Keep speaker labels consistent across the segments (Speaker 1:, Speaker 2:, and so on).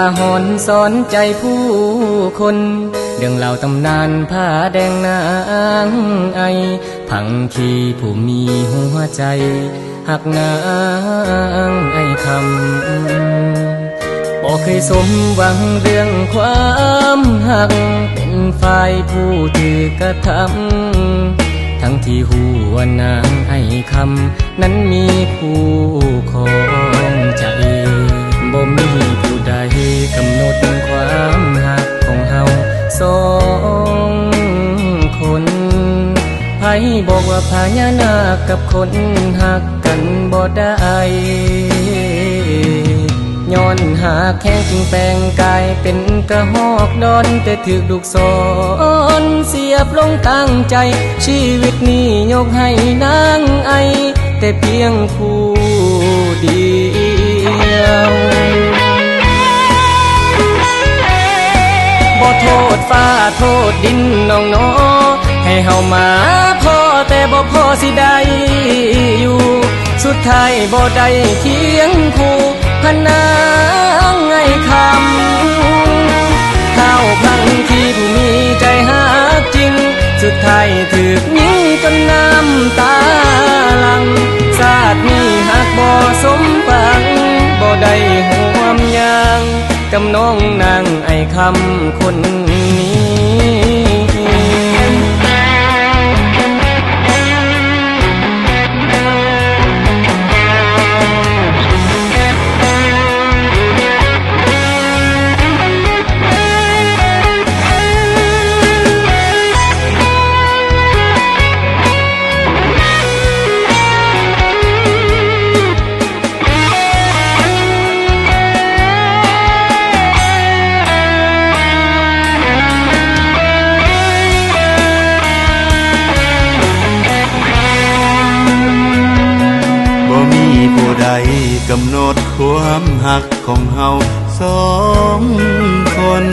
Speaker 1: าหรณ์สอนใจผู้คนเรื่องเล่าตำนานผ้าแดงนางไอพังคีผู้มีหัวใจหักนางไอคำบอกเคยสมหวังเรื่องความหักเป็นฝ่ายผู้ถือกระทำทั้งที่หัวนางไอคำนั้นมีคู่ครองใจบ่มีผู้ใดกำหนดความหักของเฮาสองคนไผบอกว่าพญานาคกับคนหักกันบ่ได้ย้อนหาแข้งจึงแปลงกายเป็นกระหอกดอนแต่ถูกลูกศรเสียบลงตั้งใจชีวิตนี้ยกให้นางไอแต่เพียงผู้เดียวบ่โทษฟ้าโทษดินน้องน้อให้เฮามาพอแต่บ่พอสิได้อยู่สุดท้ายบ่ได้เคียงคู่พนางไงคำข้าวพังที่ผู้มีใจหาจริงสุดท้ายถูกยิงจนน้ำตาหลั่งชาตินี้หากบ่สมหวังบ่ได้ห่วมยางกับน้องนางไอคำคนนี้
Speaker 2: ผู้ใดกำหนดความหักของเฮาสองคน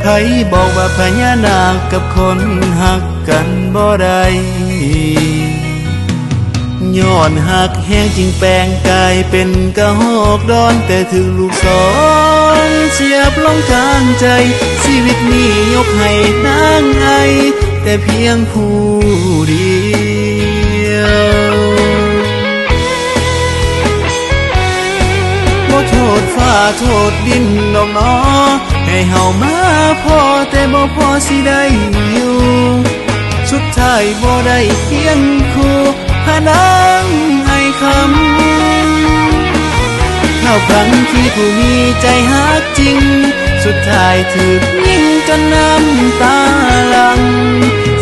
Speaker 2: ใครบอกว่าพญานาคกับคนหักกันบ่ได้ย้อนหักแห้งจึงแปลงกายเป็นกระหอกดอนแต่ถึงลูกศรเสียบลงกลางใจชีวิตนี้ยกให้นางไอแต่เพียงผู้เดียวบ่โทษฟ้าโทษดินดอกน้อให้เฮามาพอแต่บ่พอสิได้อยู่สุดท้ายบ่ได้เคียงคู่พนางไอคำข้าวพังที่ผู้มีใจหักจริงสุดท้ายถูกยิงจนน้ำตาหลั่ง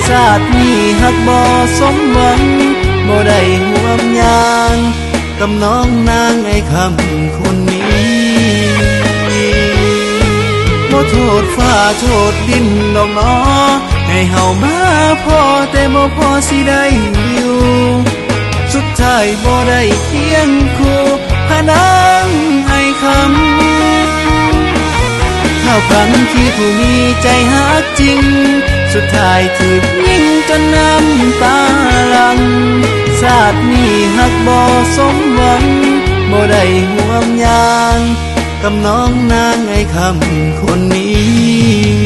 Speaker 2: ชาตินี้หักบ่สมหวังบ่ได้ห่วมยางกับน้องนางไอคำคนนี้บ่โทษฟ้าโทษดินดอกน้อให้เฮามาพอแต่บ่พอสิได้อยู่สุดท้ายบ่ได้เคียงคู่พนางไอคำข้าวพันที่ผู้มีใจหักจริงสุดท้ายถูกยิงจนน้ำตาหลั่งชาตินี้หักบ่สมหวังบ่ได้ห่วมยางกับน้องนางไอคำคนนี้